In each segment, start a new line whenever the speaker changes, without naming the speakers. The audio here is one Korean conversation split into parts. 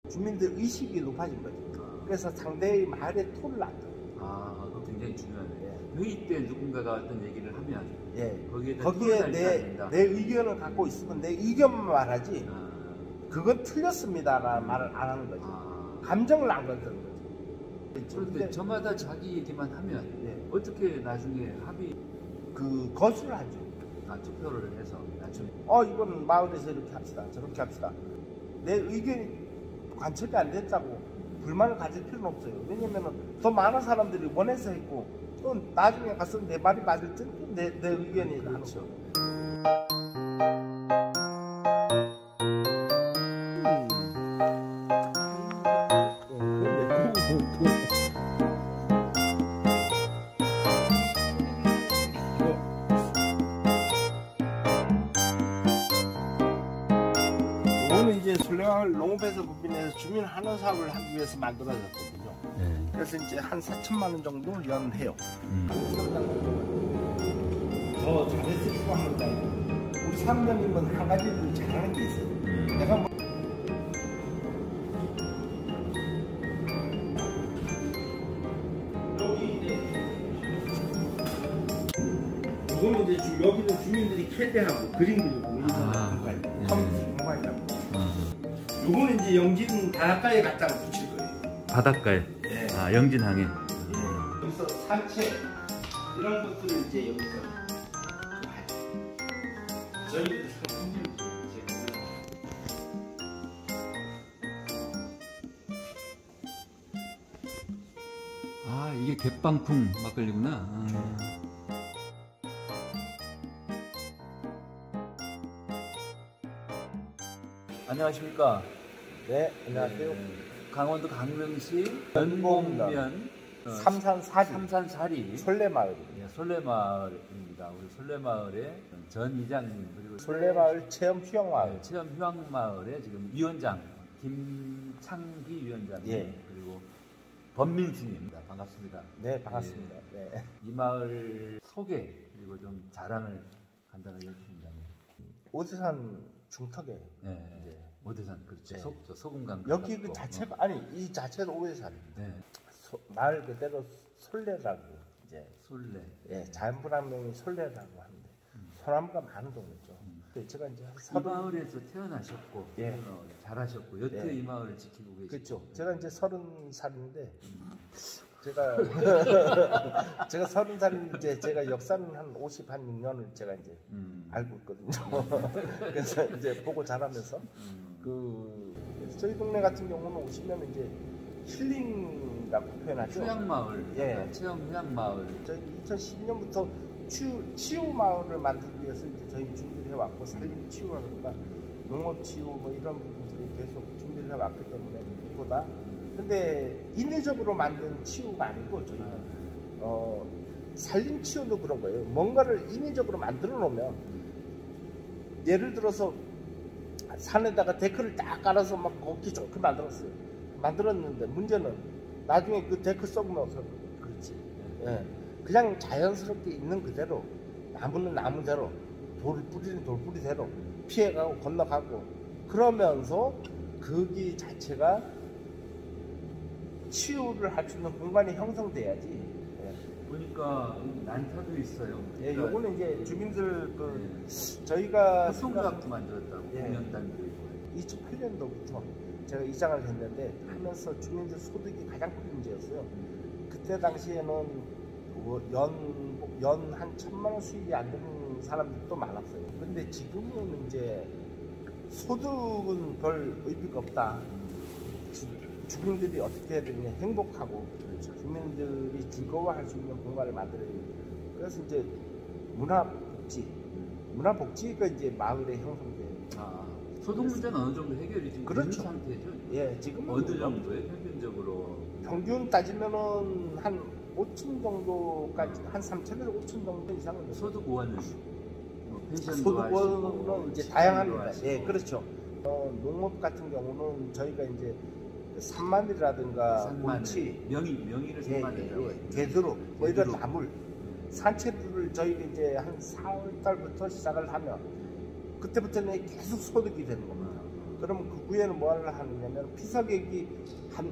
주민들 의식이 높아진 거죠. 그래서 상대의 말에 토를 안 둬요.
그거 굉장히 중요하네요. 회의 때 누군가가 어떤 얘기를 하면
거기에 내 의견을 갖고 있으면 내 의견만 말하지 그건 틀렸습니다라는 말을 안 하는 거죠. 감정을 안 건드는 거죠.
그런데 저마다 자기 얘기만 하면 어떻게 나중에 합의
거수를 하죠.
투표를 해서 나중에
이건 마을에서 이렇게 합시다 저렇게 합시다. 내 의견이 관철이 안 됐다고 불만을 가질 필요는 없어요. 왜냐면 더 많은 사람들이 원해서 했고 또 나중에 가서 내 말이 맞을 때 내 의견이
그렇죠.
이거는 이제 솔레마을 농업에서 부빈에서 주민 환원 사업을 하기 위해서 만들어졌거든요. 그래서 이제 한 4천만 원 정도 연해요. 더 잘했으니까 하는 거 아니고 우리 사무장님은 한 가지를 잘하는 게 있어요. 내가 이거는 이제 여기는 주민들이 캐대하고 그림 그리고 이런 공간이에요. 컴퓨터 공간이라고. 요거는 이제 영진 바닷가에 갖다가 붙일 거예요.
바닷가에? 영진항에.
여기서 산책 이런 것들을 이제 여기서 저희들
이게 갯방풍 막걸리구나. 안녕하십니까?
네, 안녕하세요.
강원도 강릉시
연봉면 삼산사리 솔레마을입니다.
솔레마을입니다. 우리 솔레마을의 전 이장님 그리고
솔레마을 체험휴양마을
체험휴양마을의 지금 위원장 김창기 위원장 그리고 범민수입니다. 반갑습니다.
네, 반갑습니다. 네.
이 마을 소개 그리고 좀 자랑을 간단하게 해주신다면.
오대산 중턱에.
오대산 그렇죠. 소금강.
여기 그 자체가 이 자체도 오대산입니다. 말 그대로 솔레라고 이제
솔레.
자연분화명이 솔레라고 하는데 소나무가 많은 동네죠. 제가 이제
이 마을에서 태어나셨고 자라셨고 여태 이 마을을 지키고 계시죠.
그렇죠. 제가 이제 30살인데 제가 30살인데 이제 제가 역사는 한 56년을 제가 이제 알고 있거든요. 그래서 이제 보고 자라면서 저희 동네 같은 경우는 오시면 이제 힐링이라고 표현하죠.
휴양마을. 체험 휴양마을.
저희 2012년부터 치유 마을을 만들기 위해서 이제 저희 준비를 해왔고 산림 치유라든가 농업 치유 뭐 이런 부분들이 계속 준비를 해왔기 때문에 보다 근데 인위적으로 만든 치유가 아니고 저희는 산림 치유도 그런 거예요. 뭔가를 인위적으로 만들어 놓으면 예를 들어서 산에다가 데크를 딱 깔아서 막 걷기 좋게 만들었는데 문제는 나중에 그 데크 썩으면서 그렇지. 그냥 자연스럽게 있는 그대로 나무는 나무대로 돌을 뿌리는 돌뿌리대로 피해가고 건너가고 그러면서 거기 자체가 치유를 할 수 있는 공간이 형성돼야지.
보니까 난타도 있어요.
요거는 이제 주민들 저희가
소금각도 만들었다고 공연단도
2008년도부터 제가 이장을 했는데 하면서 주민들 소득이 가장 큰 문제였어요. 그때 당시에는 연 한 1,000만 원 수익이 안 되는 사람들도 많았어요. 근데 지금은 이제 소득은 별 의미가 없다. 주민들이 어떻게 해야 되냐 행복하고 주민들이 즐거워할 수 있는 공간을 만들어야 돼요. 그래서 이제 문화복지가 이제 마을에 형성돼요.
소득 문제는 어느 정도 해결이 지금 되는 상태죠?
지금
어느 정도에 평균적으로?
평균 따지면은 한 5천 정도까지 한 3천에서 5천 정도 이상은
소득 원은
소득원은 이제 다양합니다. 그렇죠. 농업 같은 경우는 저희가 이제 산마늘이라든가 곤치,
명의를 산마늘이라고
개두루, 뭐 이런 나물, 산채들을 저희가 이제 한 4월 달부터 시작을 하면 그때부터는 계속 소득이 되는 겁니다. 그러면 그 구에는 뭐를 하느냐면 피서객이 한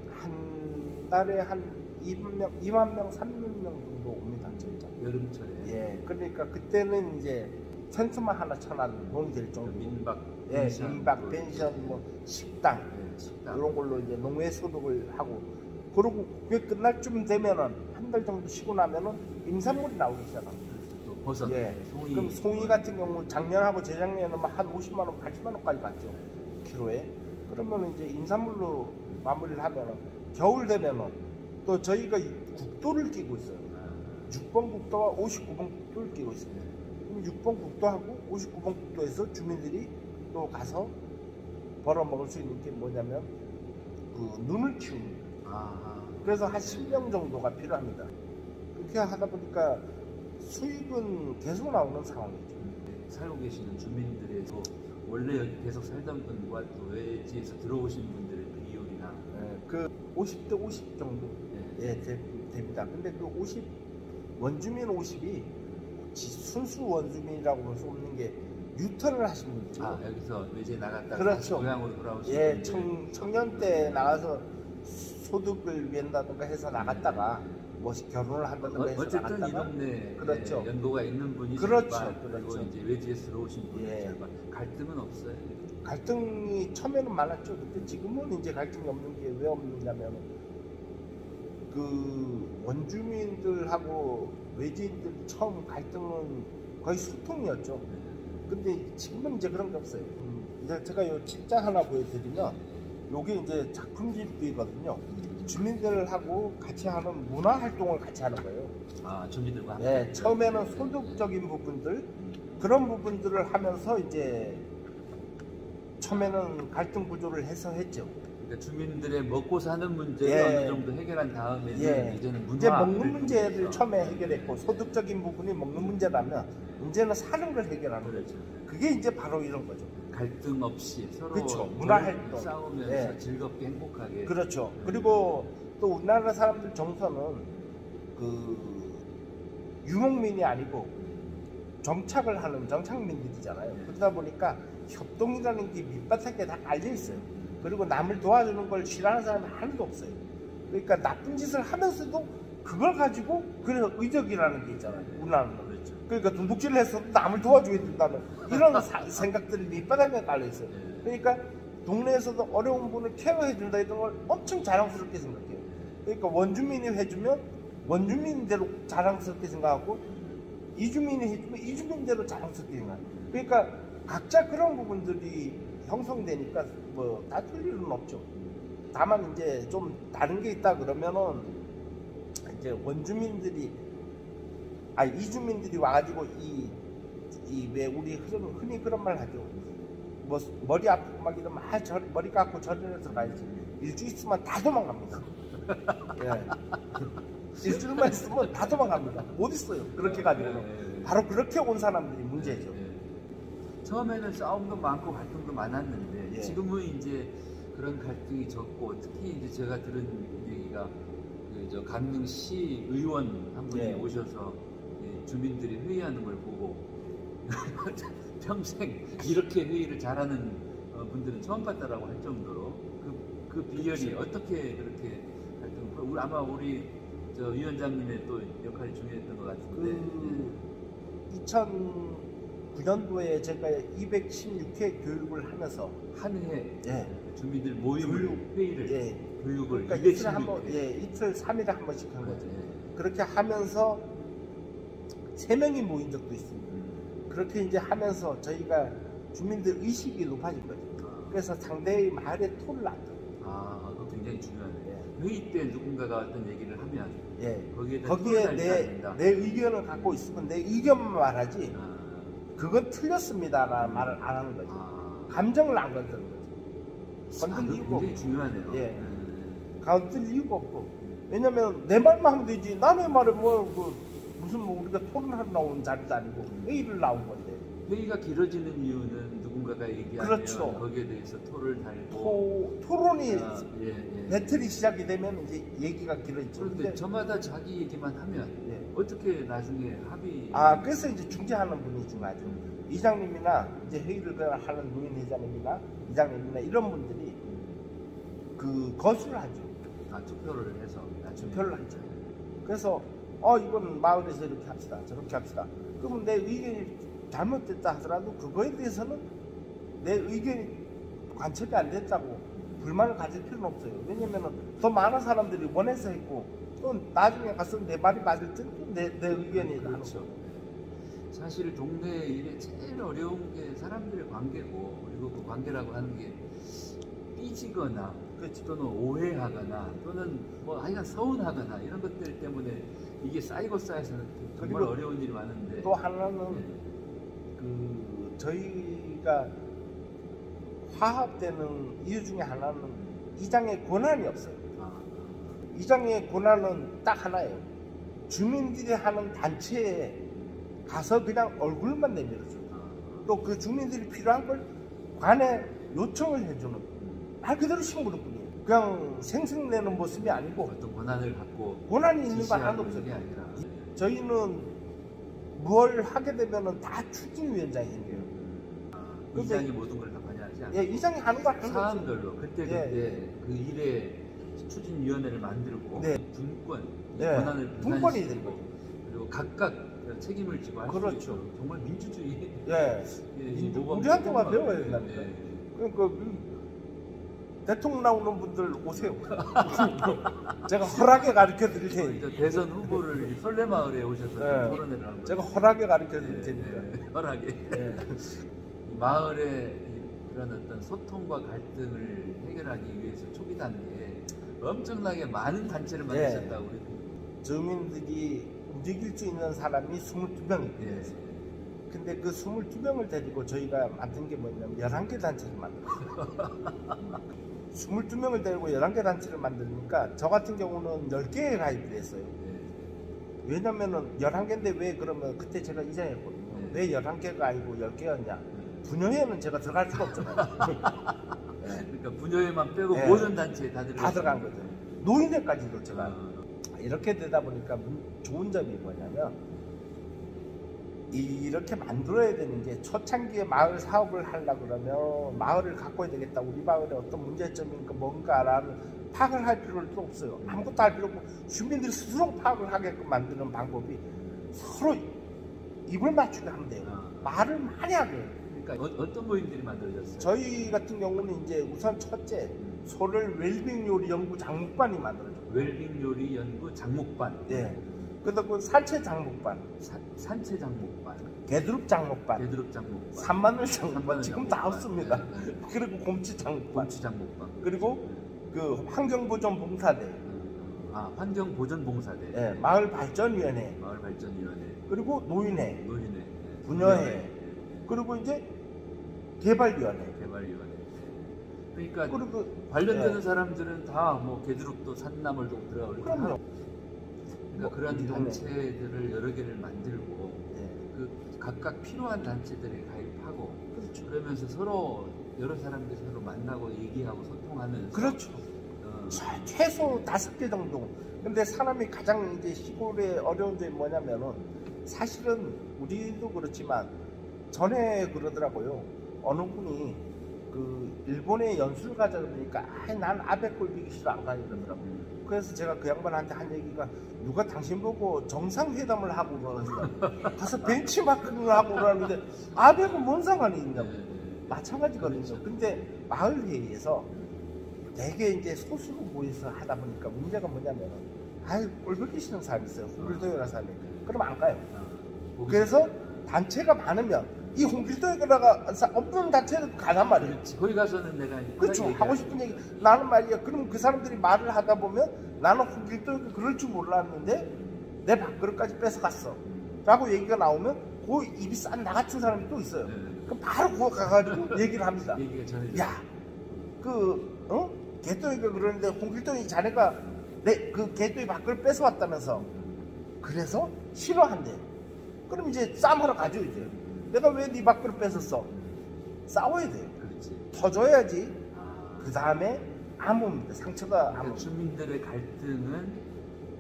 달에 한 2만 명, 3만 명 정도 옵니다. 진짜.
여름철에.
예, 그러니까 그때는 이제 텐트만 하나 쳐놔도 돈이 될 정도.
민박,
예,
펜션,
민박, 펜션, 뭐 식당,
식당
이런 걸로 이제 농해 소득을 하고, 그리고 그게 끝날 쯤 되면은 한 달 정도 쉬고 나면은 임산물이 나오기 시작합니다.
또 버섯,
예.
송이.
그럼 송이 같은 경우 작년하고 재작년에는 한 50만 원, 80만 원까지 갔죠. 키로에. 그러면 이제 임산물로 마무리를 하면은 겨울 되면은 또 저희가 국도를 끼고 있어요. 6번 국도와 59번 국도를 끼고 있습니다. 그럼 6번 국도하고 59번 국도에서 주민들이 또 가서 벌어먹을 수 있는 게 뭐냐면 그 눈을 키웁니다. 그래서 한 10명 정도가 필요합니다. 그렇게 하다 보니까 수익은 계속 나오는 상황이죠.
살고 계시는 주민들에서 원래 여기 계속 살던 분과 또 외지에서 들어오신 분들의 비율이나
그 50대 50 정도 됩니다. 근데 그 50 원주민 50이 순수 원주민이라고 볼 수 없는 게 유턴을 하신 분들.
여기서 외지에 나갔다가
그렇죠.
다시 고향으로 돌아오신
예,
분들.
청년 때 나가서 소득을 위한다든가 해서 나갔다가 뭐 결혼을 한다든가 해서
어쨌든
나갔다가
이 동네
그렇죠.
연고가 있는 분이
그렇죠.
절반, 그리고
그렇죠.
이제 외지에서 들어오신 분이
예.
절반. 갈등은 없어요.
갈등이 처음에는 많았죠. 근데 지금은 이제 갈등이 없는 게 왜 없느냐면 그 원주민들하고 외지인들 처음 갈등은 거의 소통이었죠. 근데 지금은 이제 그런 게 없어요. 이제 제가 요 책자 하나 보여드리면 요게 이제 작품집이거든요. 주민들하고 같이 하는 문화 활동을 같이 하는 거예요.
주민들과 함께.
네, 처음에는 소득적인 부분들 그런 부분들을 하면서 이제 처음에는 갈등 구조를 해서 했죠.
그러니까 주민들의 먹고 사는 문제를
예.
어느 정도 해결한 다음에는
예.
이제는 문화
이제 먹는 문제를 처음에 해결했고 소득적인 부분이 먹는 문제라면 문제는 사는 걸 해결하는 거죠. 그게 이제 바로 이런 거죠.
갈등 없이 서로
그렇죠. 문화활동.
싸우면서
예.
즐겁게 행복하게.
그렇죠. 그리고 또 우리나라 사람들 정서는 그 유목민이 아니고 정착을 하는 정착민들이잖아요. 그러다 보니까 협동이라는 게 밑바닥에 다 깔려 있어요. 그리고 남을 도와주는 걸 싫어하는 사람이 하나도 없어요. 그러니까 나쁜 짓을 하면서도 그걸 가지고 그래서 의적이라는 게 있잖아요. 우리나라는. 그러니까 도둑질을 해서도 남을 도와줘야 된다는 이런 생각들이 밑바닥에 깔려 있어요. 그러니까 동네에서도 어려운 분을 케어해 준다 이런 걸 엄청 자랑스럽게 생각해요. 그러니까 원주민이 해주면 원주민대로 자랑스럽게 생각하고 이주민이 해주면 이주민대로 자랑스럽게 생각해요. 그러니까 각자 그런 부분들이 형성되니까 뭐 다툴 일은 없죠. 다만 이제 좀 다른 게 있다 그러면은 이제 원주민들이 이주민들이 와가지고 왜 우리 흔히 그런 말 하죠. 뭐 머리 아프고 막 이러면 머리 깎고 절연해서 가야지. 일주일 있으면 다 도망갑니다. 예. 일주일만 있으면 다 도망갑니다. 못 있어요. 그렇게 가지고는. 바로 그렇게 온 사람들이 문제죠.
처음에는 싸움도 많고 갈등도 많았는데
예.
지금은 이제 그런 갈등이 적고 특히 이제 제가 들은 얘기가 저 강릉시 의원 한 분이
예.
오셔서 주민들이 회의하는 걸 보고 평생 이렇게 회의를 잘하는 분들은 처음 봤다라고 할 정도로 그 비결이 어떻게 그렇게 갈등? 아마 우리 저 위원장님의 또 역할이 중요했던 것 같은데.
2009년도에 제가 216회 교육을 하면서
한 해
예.
주민들 모임을 회의를 교육을
그러니까 이틀에 한 번, 이틀 3일에 한 번씩 한 거죠. 그렇게 하면서 3명이 모인 적도 있습니다. 그렇게 이제 하면서 저희가 주민들 의식이 높아진 거죠. 그래서 상대의 말에 토를 놨죠.
그거 굉장히 중요하네요. 회의 때 누군가가 어떤 얘기를 하면
거기에 내 의견을 갖고 있으면 내 의견만 말하지 그건 틀렸습니다라는 말을 안 하는 거죠. 감정을 안 건드는 거죠. 건들 이유가 없고.
굉장히 중요하네요.
건들 이유가 없고. 왜냐면 내 말만 하면 되지. 남의 말에 무슨 우리가 토론하러 나온 자리도 아니고 회의를 나온 건데.
회의가 길어지는 이유는 누군가가 얘기하면
그렇죠.
거기에 대해서 토를 달고
토론이 배틀이 시작이 되면 이제 얘기가 길어지죠.
그런데 저마다 자기 얘기만 하면 어떻게 나중에 합의?
그래서 이제 중재하는 분이 중요하죠. 이장님이나 이제 회의를 하는 노인회장님이나 이장님이나 이런 분들이 그 거수를 하죠.
투표를 해서 나중에.
투표를 하죠. 그래서 이건 마을에서 이렇게 합시다, 저렇게 합시다. 그러면 내 의견이 잘못됐다 하더라도 그거에 대해서는 내 의견이 관철이 안 됐다고 불만을 가질 필요는 없어요. 왜냐면은 더 많은 사람들이 원해서 했고 또 나중에 가서 내 말이 맞을 땐내 의견이 나는
그렇죠.
거죠.
사실 동네 일에 제일 어려운 게 사람들의 관계고, 그리고 그 관계라고 하는 게 삐지거나
그렇죠.
또는 오해하거나 또는 뭐 하여간 서운하거나 이런 것들 때문에 이게 쌓이고 쌓여서는 정말
그리고
어려운 일이 많은데,
또 하나는
네.
그 저희가 화합되는 이유 중에 하나는 이장의 권한이 없어요. 이장의 권한은 딱 하나예요. 주민들이 하는 단체에 가서 그냥 얼굴만 내밀어줘. 또 그 주민들이 필요한 걸 관에 요청을 해주는 말 그대로 심부름뿐이에요. 그냥 생색내는 모습이 아니고
어떤 권한을 갖고
권한이 있는 거 하나도
지시하는 게
없어요.
아니라.
저희는 뭘 하게 되면은 다 추진위원장이 생겨요.
이장이 모든 걸 다 관여하지 않아요.
예, 이장이 하는 거 하는 거죠.
사안별로 그때 그 일에 추진위원회를 만들고
네.
분권,
네.
권한을
분권이
분산시키고,
되는 거죠.
그리고 각각 책임을 지고 할 수
그렇죠.
있죠. 정말 민주주의.
예. 우리한테만 배워야 된다니까. 그러니까 대통령 나오는 분들 오세요. 제가 허락에 가르쳐 드릴 테니까.
대선 후보를 설레마을에 오셔서
네.
토론회를 하는
제가
거예요.
허락에 가르쳐 드릴 테니까.
허락에.
예.
마을의 그런 어떤 소통과 갈등을 해결하기 위해서 초기 단계에 엄청나게 많은 단체를 만드셨다고 우리.
주민들이 움직일 수 있는 사람이 22명이
예.
있어요. 근데 그 22명을 데리고 저희가 만든 게 뭐냐면 11개 단체를 만들었어요. 22명을 데리고 11개 단체를 만드니까 저 같은 경우는 10개에 가입을 했어요. 왜냐면은 11개인데 왜 그러면 그때 제가 이장했거든요. 왜 11개가 아니고 10개였냐. 분여회는 제가 들어갈 수가 없잖아요.
그러니까 분여회만 빼고
네.
모든 단체에 다
들어간 거죠. 노인회까지도 제가 이렇게 되다 보니까 좋은 점이 뭐냐면 이렇게 만들어야 되는 게 초창기에 마을 사업을 하려고 그러면 마을을 가꿔야 되겠다. 우리 마을에 어떤 문제점인가 뭔가라는 파악을 할 필요도 없어요. 아무것도 할 필요 없고 주민들이 스스로 파악을 하게끔 만드는 방법이 서로 입을 맞추게 하면 돼요. 말을 많이 하게 해요.
그러니까 어떤 모임들이 만들어졌어요?
저희 같은 경우는 이제 우선 첫째 소를 웰빙 요리 연구 장목반이 만들어졌고
웰빙 요리 연구 장목반.
네. 그다음 산채 장목반,
산채 장목반,
개두릅 장목반,
개두릅 장목반,
산마늘 장목반
산마늘
지금
장목반.
다 없습니다.
네.
그리고 곰치 장목반,
곰치 장목반.
그리고 그 환경보전 봉사대,
환경보전봉사대,
네. 마을발전위원회,
마을발전위원회,
그리고 노인회,
노인회,
분여회, 그리고 이제 개발위원회.
개발위원회. 그러니까
그리고
관련되는
네.
사람들은 다 뭐 개두릅도 산나물도 들어가고
그럼요.
그러니까 그런
우리 동네.
단체들을 여러 개를 만들고
네.
그 각각 필요한 단체들에 가입하고
그렇죠.
그러면서 서로 여러 사람들이 서로 만나고 얘기하고 소통하면서
그렇죠. 최소 5개 정도. 근데 사람이 가장 이제 시골의 어려운 점이 뭐냐면은 사실은 우리도 그렇지만 전에 그러더라고요. 어느 분이 그 일본에 연수를 가자 그러니까 난 아베골 비기 싫어 안 가니 그러더라고요. 그래서 제가 그 양반한테 한 얘기가 누가 당신 보고 정상회담을 하고 그러는데 가서 벤치마킹을 하고 그러는데 아베고 뭔 상관이 있냐고. 마찬가지거든요.
그렇죠.
근데 마을회의에서 되게 이제 소수로 모여서 하다 보니까 문제가 뭐냐면 꼴보기 싫은 사람이 있어요. 홍길동이라는 사람이. 그럼 안 가요. 그래서 단체가 많으면 이 홍길동에다가 없는 단체도 가단 말이에요.
그렇지. 거기 가서는 내가
그렇죠. 하고 싶은 얘기. 나는 말이야. 그럼 그 사람들이 말을 하다 보면 나는 홍길동이 그럴 줄 몰랐는데 내 밥그릇까지 뺏어갔어. 라고 얘기가 나오면 그 입이 싼 나 같은 사람이 또 있어요. 그럼 바로 그거 가가지고 얘기를 합니다.
얘기가 전해져.
야, 개똥이가 그러는데 홍길동이 자네가 그 개똥이 밥그릇 뺏어왔다면서 그래서 싫어한대. 그럼 이제 싸움하러 가죠 이제. 내가 왜 네 밥그릇 뺏었어? 싸워야 돼요.
그렇지.
터져야지. 그 다음에 암호입니다. 상처가 암호.
주민들의 갈등은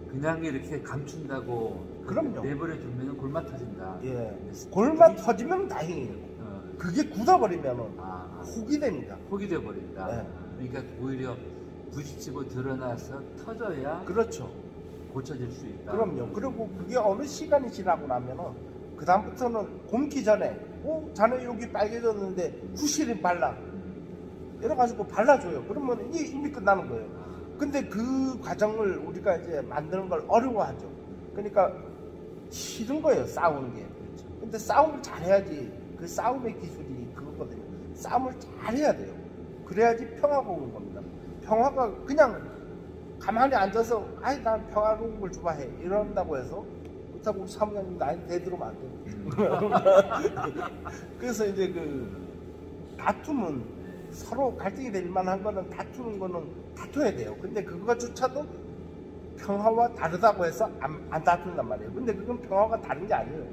그냥 이렇게 감춘다고
그럼요.
내버려 두면 골마 터진다.
예. 골만 터지면 다행이에요. 그게 굳어버리면 혹이 됩니다.
혹이 돼 버린다.
네.
그러니까 오히려 부딪히고 드러나서 터져야
그렇죠.
고쳐질 수 있다.
그럼요. 그리고 그게 어느 시간이 지나고 나면은 그 다음부터는 곰기 전에 자네 여기 빨개졌는데 후시린 발라 이래가지고 발라줘요. 그러면 이미 끝나는 거예요. 근데 그 과정을 우리가 이제 만드는 걸 어려워하죠. 그러니까 싫은 거예요, 싸우는 게. 근데 싸움을 잘해야지. 그 싸움의 기술이 그거거든요. 싸움을 잘해야 돼요. 그래야지 평화가 오는 겁니다. 평화가 그냥 가만히 앉아서 아이 난 평화로운 걸 좋아해 이런다고 해서 그렇다고 우리 사무장님 나한테 대들으면 안 돼요. 그래서 이제 그 다툼은 서로 갈등이 될 만한 거는 다투는 거는 다퉈야 돼요. 근데 그거조차도 평화와 다르다고 해서 안 다툰단 말이에요. 근데 그건 평화가 다른 게 아니에요.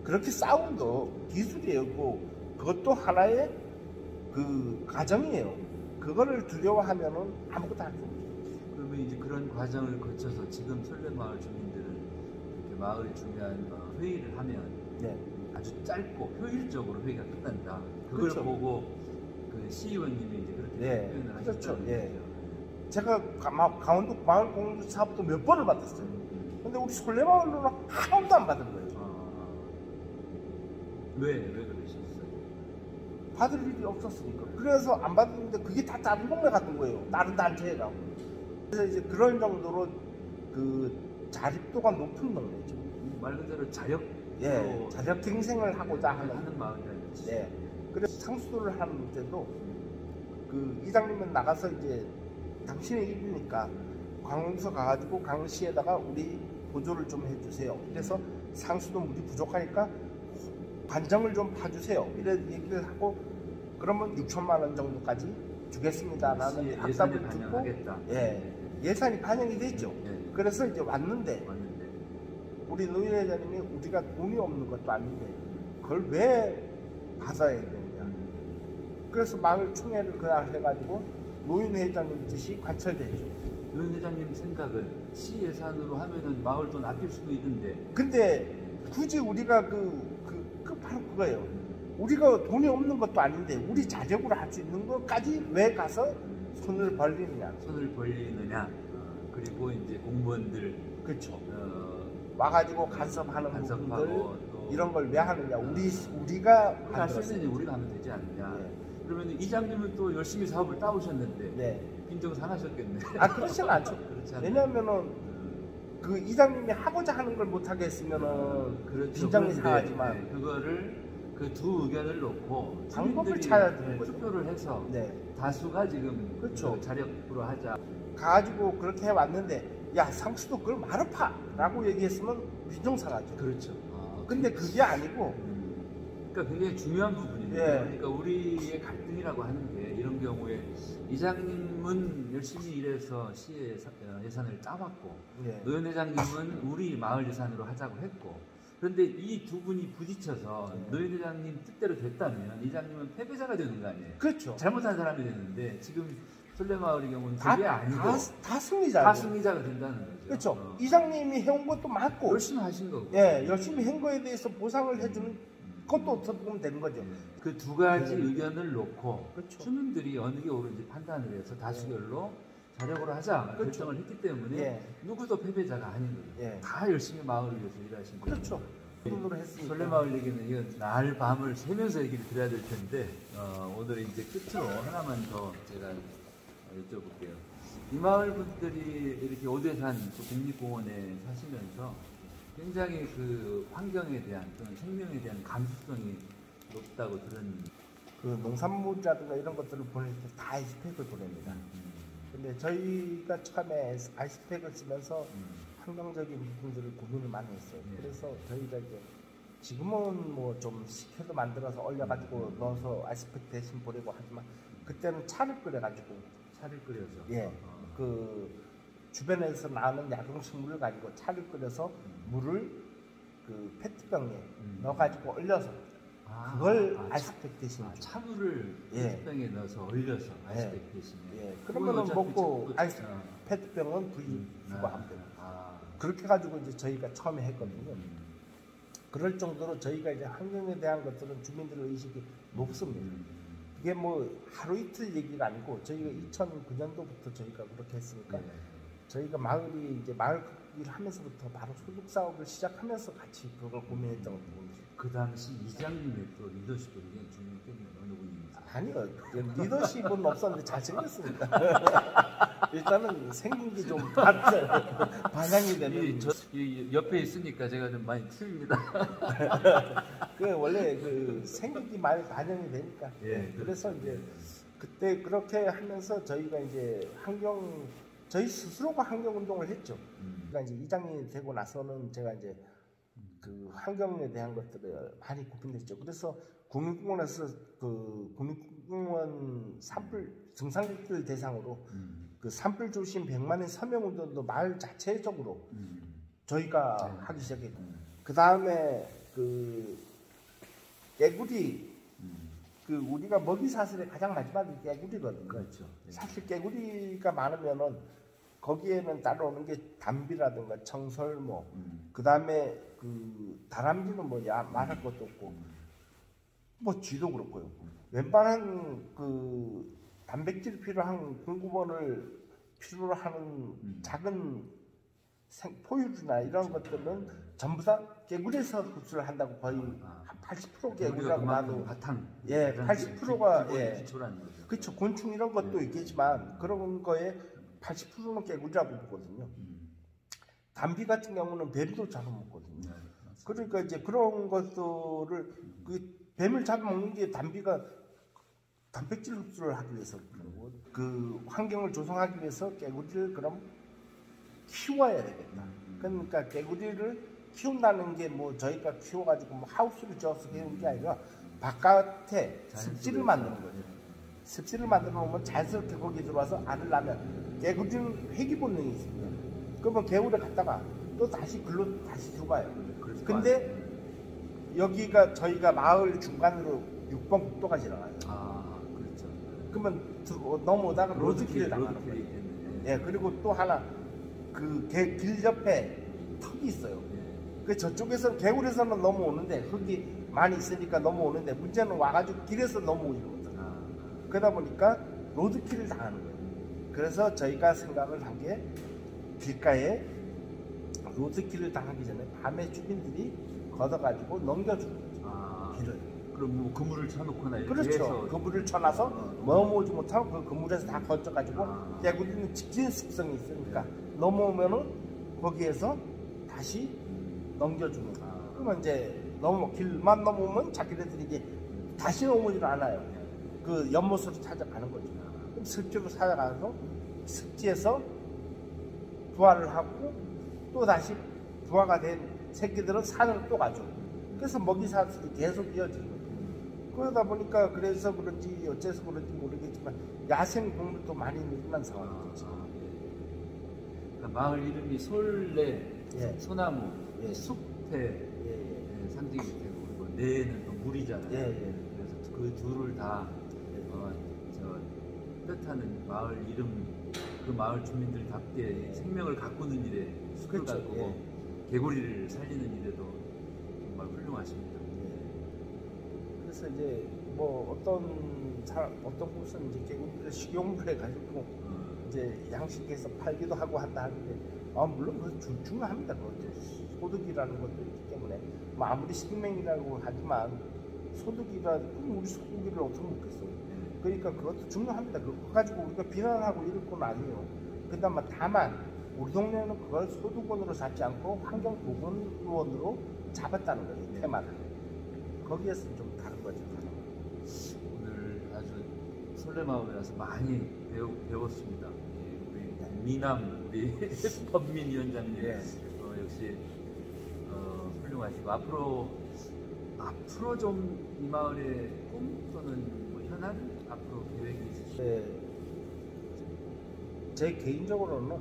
그렇게 싸움도 기술이에요. 그것도 하나의 그 과정이에요. 그거를 두려워하면은 아무것도 할 수 없어요.
그러면 이제 그런 과정을 거쳐서 지금 설레마을 주민들은 이렇게 마을에 중요한 회의를 하면
네.
아주 짧고 효율적으로 회의가 끝난다. 그걸
그렇죠.
보고 그 시의원님이 이제 그렇게
네.
표현을
그렇죠.
하셨다는
예.
거죠.
제가 강원도 마을 공유 사업도 몇 번을 받았어요. 근데 우리 설레마을로는 한 번도 안 받은 거예요.
왜 그러셨어요?
받을 일이 없었으니까. 그래서 안 받았는데 그게 다 다른 동네 같은 거예요. 다른 단체가. 그래서 이제 그런 정도로 그 자립도가 높은 동네죠.
말 그대로 자력
예, 자력 경생을 하고자
하는 마을이라는 뜻이죠.
네. 그래서 상수도를 하는 때도 그 이장님은 나가서 이제 당신의 일이니까 광흥서 가가지고 광시에다가 우리 보조를 좀 해주세요. 그래서 상수도 물이 부족하니까 관정을 좀 파주세요. 이래 얘기를 하고 그러면 6천만 원 정도까지 주겠습니다라는
예산이
답답을 듣고
반영하겠다.
예산이 반영이 됐죠.
네.
그래서 이제 왔는데 우리 노인 회장님이 우리가 돈이 없는 것도 아닌데 그걸 왜 받아야 되느냐. 그래서 마을 총회를 그날 해가지고 노인 회장님 뜻이 관철됐죠.
노인 회장님 생각은 시 예산으로 하면은 마을 돈 아낄 수도 있는데.
근데 굳이 우리가 바로 그거예요. 우리가 돈이 없는 것도 아닌데 우리 자력으로 할 수 있는 것까지 왜 가서 손을 벌리느냐.
그리고 이제 공무원들
그렇죠. 와가지고 간섭하는
간섭하고
부분들 이런 걸 왜 하느냐. 우리가
할 수 있는 우리가 하면 되지 않느냐. 그러면 이장님은 또 열심히 사업을 따오셨는데 빈정 상하셨겠네.
그렇지는 않죠. 왜냐하면은 그 이장님이 하고자 하는 걸 못하게 했으면은
그렇죠.
빈정이 상하지만
그거를 그 두 의견을 놓고
방법을 찾아야 되는 거죠.
투표를 해서 다수가 지금
그렇죠.
그 자력으로 하자.
가지고 그렇게 해왔는데 야 상수도 그걸 말아파 라고 얘기했으면 빈정 상하죠.
그렇죠.
근데 그게 아니고
그러니까 굉장히 중요한 부분입니다. 그러니까 우리의 갈등이라고 하는 게 이런 경우에 이장님은 열심히 일해서 시의 예산을 따왔고 노현 회장님은 우리 마을 예산으로 하자고 했고 그런데 이 두 분이 부딪혀서 노현 회장님 뜻대로 됐다면 이장님은 패배자가 되는 거 아니에요?
그렇죠.
잘못한 사람이 되는데 지금 설레마을의 경우는 그게 아니고
다 승리자죠.
다 승리자가 된다는 거죠.
그렇죠. 이장님이 해온 것도 맞고
열심히 하신 거고
열심히 한 거에 대해서 보상을 해주는 것도 어떻게 보면 되는 거죠.
그 두 가지 의견을 놓고
그렇죠.
주민들이 어느 게 옳은지 판단을 해서 다수결로 자력으로 하자 결정을 했기 때문에 누구도 패배자가 아닌 거예요. 다 열심히 마을을 위해서 일하신 거예요.
그렇죠.
설레마을 얘기는 이건 날 밤을 새면서 얘기를 드려야 될 텐데 오늘 이제 끝으로 하나만 더 제가 여쭤볼게요. 이 마을 분들이 이렇게 오대산 국립공원에 사시면서 굉장히 그 환경에 대한 또는 생명에 대한 감수성이 높다고 들은
그 농산물이라든가 이런 것들을 보낼 때 다 아이스팩을 보냅니다. 근데 저희가 처음에 아이스팩을 쓰면서 환경적인 부분들을 고민을 많이 했어요. 그래서 저희가 이제 지금은 뭐 좀 식혜도 만들어서 얼려가지고 넣어서 아이스팩 대신 보내고 하지만 그때는 차를 끓여가지고 그 주변에서 나오는 약용식물을 가지고 차를 끓여서 물을 그 페트병에 넣어가지고 얼려서 그걸 아이스팩 대신
차물을
예.
페트병에 넣어서 얼려서 아이스팩 대신에.
예. 그러면은 먹고 아이스팩트병은 분리수거 하면 돼요. 그렇게 가지고 이제 저희가 처음에 했거든요. 그럴 정도로 저희가 이제 환경에 대한 것들은 주민들 의식이 높습니다. 그게 뭐 하루 이틀 얘기가 아니고 저희가 2009년도부터 저희가 그렇게 했으니까 저희가 마을이 이제 마을 일을 하면서부터 바로 소득 사업을 시작하면서 같이 그걸 고민했던 부분이죠.
그 당시 이장님의 또 리더십도 굉장히 중요했겠네요. 어느 분인지.
아니요, 리더십은 없었는데 잘생겼습니다. 일단은 생긴 게 좀 반향이 되는.
이 옆에 있으니까 제가 좀 많이 틀립니다.
그 원래 그 생기기 많이 반영이 되니까.
예,
그래서 이제 그때 그렇게 하면서 저희가 이제 저희 스스로가 환경 운동을 했죠. 그러니까 이제 이장이 되고 나서는 제가 이제 그 환경에 대한 것들을 많이 고민했죠. 그래서 국립공원에서 그 국립공원 산불 등산객들 대상으로 그 산불 조심 100만인 서명 운동도 마을 자체적으로 저희가 하기 시작했고, 그 다음에 그 깨구리 그 우리가 먹이 사슬의 가장 마지막이 깨구리거든요.
그렇죠.
사실 깨구리가 많으면은 거기에는 따라오는 게 담비라든가 청설모, 그 다음에 그 다람쥐는 뭐야 말할 것도 없고, 뭐 쥐도 그렇고요. 웬만한 그 단백질 필요한 공급원을 필요로 하는 작은 포유류나 이런 것들은 전부 다 깨구리에서 흡수를 한다고 거의 한 80% 깨구리라고 봐도
바탕.
80%가
기초라는 거죠.
그렇죠. 곤충 이런 것도 있겠지만 그런 거에 80%는 깨구리라고 보거든요. 담비 같은 경우는 뱀도 잡아먹거든요. 그러니까 이제 그런 것들을 그 뱀을 잡아먹는 게 담비가 단백질 흡수를 하기 위해서 그러고, 그 환경을 조성하기 위해서 깨구리를 그럼 키워야 되겠다. 그러니까 깨구리를 키운다는 게 뭐 저희가 키워가지고 뭐 하우스를 지어서 키우는 게 아니라 바깥에 습지를 만드는 거죠. 습지를 만들어 놓으면 자연스럽게 거기 들어와서 알을 낳으면 깨구리는 회귀 본능이 있습니다. 그러면 개울에 갔다가 또 다시 글로 다시 들어가요. 근데 여기가 저희가 마을 중간으로 6번 국도가 지나가요.
그렇죠.
그러면 넘어오다가 로드킬을 당하는 거예요. 예, 그리고 또 하나 그 길 옆에 턱이 있어요. 그 저쪽에서 개울에서는 넘어오는데 흙이 많이 있으니까 넘어오는데 문제는 와가지고 길에서 넘어오는 거거든요. 그러다 보니까 로드킬을 당하는 거예요. 그래서 저희가 생각을 한 게 길가에 로드킬을 당하기 전에 밤에 주민들이 걷어가지고 넘겨주는 거죠. 길을.
그럼 뭐 그물을 쳐놓거나 이렇게
그렇죠.
해서
그물을 쳐놔서 넘어오지 못하고 그 그물에서 다 건져가지고 깨구리는 직진 습성이 있으니까 넘어오면은 거기에서 다시 넘겨주는 거예요. 그러면 이제 길만 넘어오면 자기네들이 이제 다시 넘어오질 않아요. 그 연못으로 찾아가는 거죠. 그럼 습지로 찾아가서 습지에서 부화를 하고 또 다시 부화가 된 새끼들은 산으로 또 가죠. 그래서 먹이 사슬이 계속 이어지는 거예요. 그러다 보니까 그래서 그런지 어째서 그런지 모르겠지만 야생 동물도 많이 늘어난 상황이죠.
그러니까 마을 이름이 솔레, 소나무,
예.
숲의 상징이 되고, 그리고 내는 또 물이잖아요. 그래서 그 둘을 다 뜻하는 마을 이름, 그 마을 주민들답게 생명을 가꾸는 일에 숲을
그렇죠.
가꾸고 개구리를 살리는 일에도 정말 훌륭하십니다.
그래서 이제 뭐 어떤 곳은 이제 개구리를 식용으로 해가지고 이제 양식해서 팔기도 하고 한다 하는데 물론 그거 중요합니다. 소득이라는 것도 있기 때문에 뭐 아무리 식맹이라고 하지만 소득이라 우리 소고기를 어떻게 먹겠어요. 그러니까 그것도 중요합니다. 그거 가지고 우리가 비난하고 이럴 건 아니에요. 그다음에 다만 우리 동네는 그걸 소득원으로 잡지 않고 환경보건원으로 잡았다는 거예요. 테마를. 거기에서 좀 다른 거죠.
오늘 아주 솔레마을에 와서 많이 배웠습니다. 우리 미남 우리 범민위원장님 역시 훌륭하시고 앞으로 좀 이 마을의 꿈 또는 뭐 현안 앞으로 계획이 있으시죠?
제 개인적으로는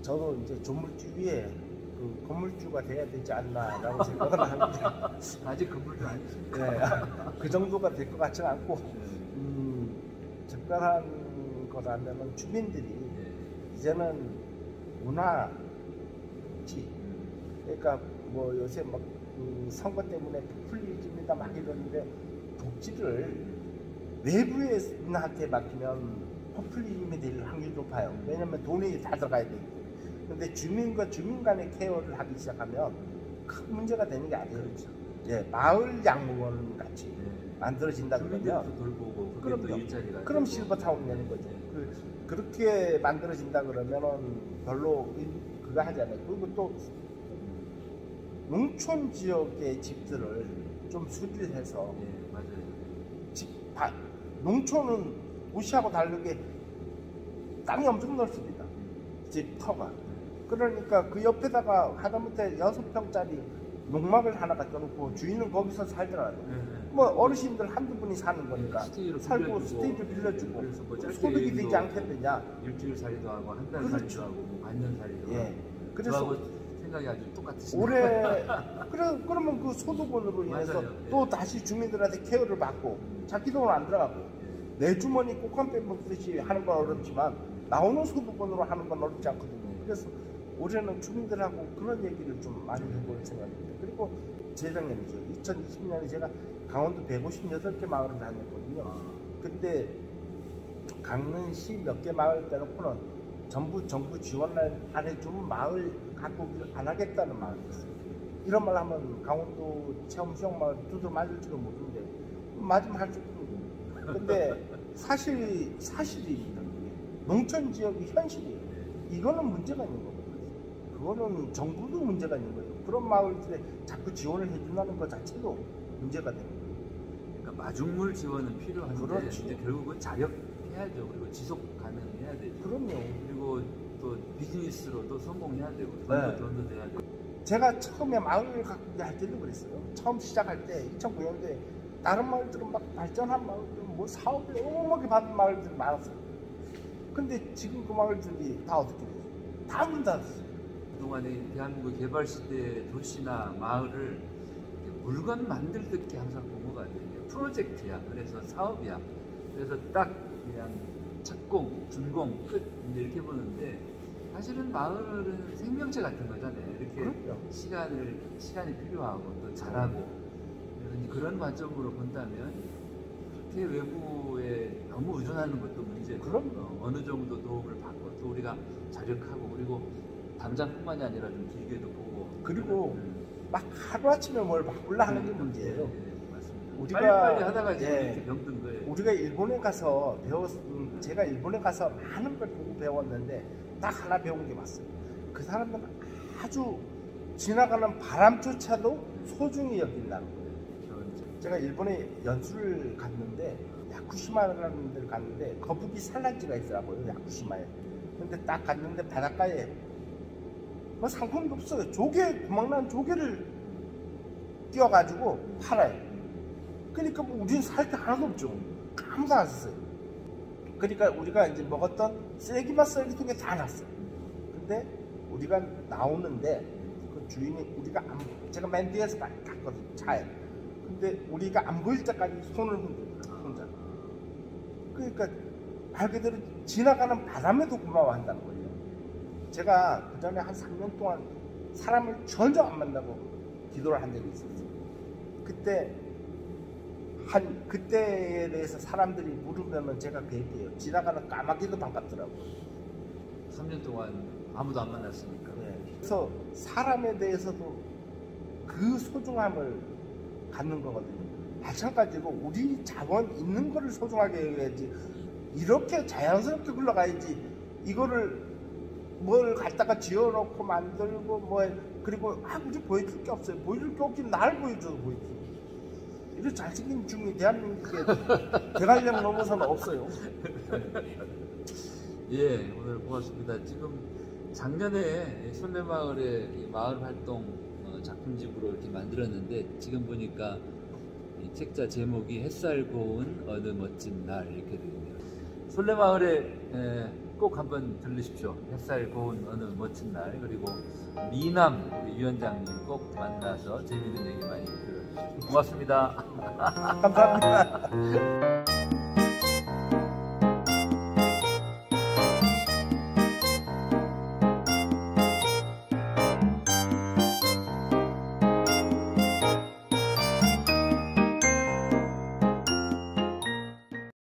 저도 이제 조물주 위에 그 건물주가 돼야 되지 않나라고 생각을 하는데
아직 건물도 아니십니까?
네, 그 정도가 될 것 같지는 않고 적절한 거라면 주민들이 이제는 문화지 그러니까 뭐 요새 막 선거 때문에 포퓰리즘이다 막 이러는데 복지를 외부인한테 맡기면 포퓰리즘이 될 확률이 높아요. 왜냐면 돈이 다 들어가야 되기 때문에. 근데 주민과 주민 간의 케어를 하기 시작하면 큰 문제가 되는 게 아니에요.
그렇죠.
예, 마을 양로원 같이 만들어진다 그러면
주민들도 돌보고 그게 또
그럼요.
일자리가
그럼
되고.
실버타운 되는 거죠. 그렇게 만들어진다 그러면은 별로 그거 하잖아요. 그리고 또 농촌 지역의 집들을 좀 수리를 해서
예, 맞아요.
농촌은 도시하고 다르게 땅이 엄청 넓습니다. 집 터가. 그러니까 그 옆에다가 하다못해 6평짜리 농막을 하나 갖다 놓고 주인은 거기서 살더라도 뭐 어르신들 한두 분이 사는 거니까 살고 스테이를 빌려주고
그래서 뭐 짧게
소득이
일도
되지 않겠느냐.
일주일 살이도 하고 한 달
그렇죠.
살이도 하고 뭐 반년 살이도
예.
하고
그래서
저하고 생각이 아주 똑같으시네요.
올해 그러면 그 소득원으로 인해서
맞아요. 예.
또 다시 주민들한테 케어를 받고 자기 돈은 안 들어가고 내 주머니 꼭한 빼먹듯이 하는 건 어렵지만 나오는 소득원으로 하는 건 어렵지 않거든요. 그래서 올해는 주민들하고 그런 얘기를 좀 많이 해볼 생각입니다. 그리고 재작년이죠. 2020년에 제가 강원도 158개 마을을 다녔거든요. 근데 강릉시 몇 개 마을 빼놓고는 전부 정부 지원을 안 해주면 마을 가꾸기를 안 하겠다는 마을이었어요. 이런 말 하면 강원도 체험수영 마을 두드러 맞을지도 모르는데 맞으면 할 수 있는 거예요. 근데 사실입니다. 농촌 지역이 현실이에요. 이거는 문제가 있는 거거든요. 그거는 정부도 문제가 있는 거예요. 그런 마을들에 자꾸 지원을 해준다는 것 자체도 문제가 되는 거예요.
그러니까 마중물 지원은 필요한데
그렇죠.
이제 결국은 자력해야죠. 그리고 지속 가능해야 되죠.
그럼요.
그리고 또 비즈니스로도 성공해야 되고
네.
돈도 돼야 되고.
제가 처음에 마을 가꾸기 할 때도 그랬어요. 처음 시작할 때 2009년도에 다른 마을들은 막 발전한 마을들은 뭐 사업을 어마어마하게 받은 마을들이 많았어요. 근데 지금 그 마을들이 다 어떻게 돼요? 다 문 닫았어요.
그동안에 대한민국 개발 시대 도시나 마을을 물건 만들듯이 항상 본 것 같아요. 프로젝트야. 그래서 사업이야. 그래서 딱 그냥 착공, 준공, 끝 이렇게 보는데 사실은 마을은 생명체 같은 거잖아요. 이렇게
그럼요.
시간이 필요하고 또 잘하고 그래서 그런 관점으로 본다면 그렇게 외부에 너무 의존하는 것도 문제고
그럼요.
어느 정도 도움을 받고 또 우리가 자력하고 그리고 당장뿐만이 아니라 좀 길게도 보고
그리고 막 하루아침에 뭘 바꾸려 하는 게 문제예요.
맞습니다.
우리가
빨리빨리 하다가 지금
예,
이렇게 병든 거예요.
우리가 일본에 가서 제가 일본에 가서 많은 걸 보고 배웠는데 딱 하나 배운 게 맞어요. 그 사람들은 아주 지나가는 바람조차도 소중히 여긴다는 거예요. 제가 일본에 연수를 갔는데 야쿠시마라는 데를 갔는데 거북이 산란지가 있더라고요. 야쿠시마에. 근데 딱 갔는데 바닷가에 뭐 상품도 없어요. 구멍난 조개를 띄워가지고 팔아요. 그러니까 뭐 우리는 살 게 하나도 없죠. 아무도 안 썼어요. 그러니까 우리가 이제 먹었던 쓰레기만 쓰레기통에 다 놨어요. 근데 우리가 나오는데 그 주인이 제가 맨 뒤에서 갔거든요. 차에. 근데 우리가 안 보일 때까지 손을 흔들어요. 혼자. 그러니까 말 그대로 지나가는 바람에도 고마워한다는 거예요. 제가 그 전에 한 3년 동안 사람을 전혀 안 만나고 기도를 한 적이 있었어요. 그때에 대해서 사람들이 물으면은 제가 그 얘기해요. 지나가는 까마귀도 반갑더라고요.
3년 동안 아무도 안 만났으니까.
네. 그래서 사람에 대해서도 그 소중함을 갖는 거거든요. 마찬가지로 우리 자원 있는 거를 소중하게 해야지. 이렇게 자연스럽게 흘러가야지. 이거를 뭘 갖다가 지어놓고 만들고 그리고 우리 보여줄 게 없어요. 보여줄 게 없긴 날 보여줘도 보여줘. 이런 잘생긴 중이 대한민국에 대관령 넘어서는 없어요.
예, 오늘 고맙습니다. 지금 작년에 솔레마을의 마을 활동 작품집으로 이렇게 만들었는데 지금 보니까 이 책자 제목이 햇살 고운 어느 멋진 날 이렇게 되네요. 솔레마을에 꼭 한번 들르십시오. 햇살 고운 어느 멋진 날. 그리고 미남 우리 위원장님 꼭 만나서 재미있는 얘기 많이 들어주십시오. 고맙습니다.
감사합니다.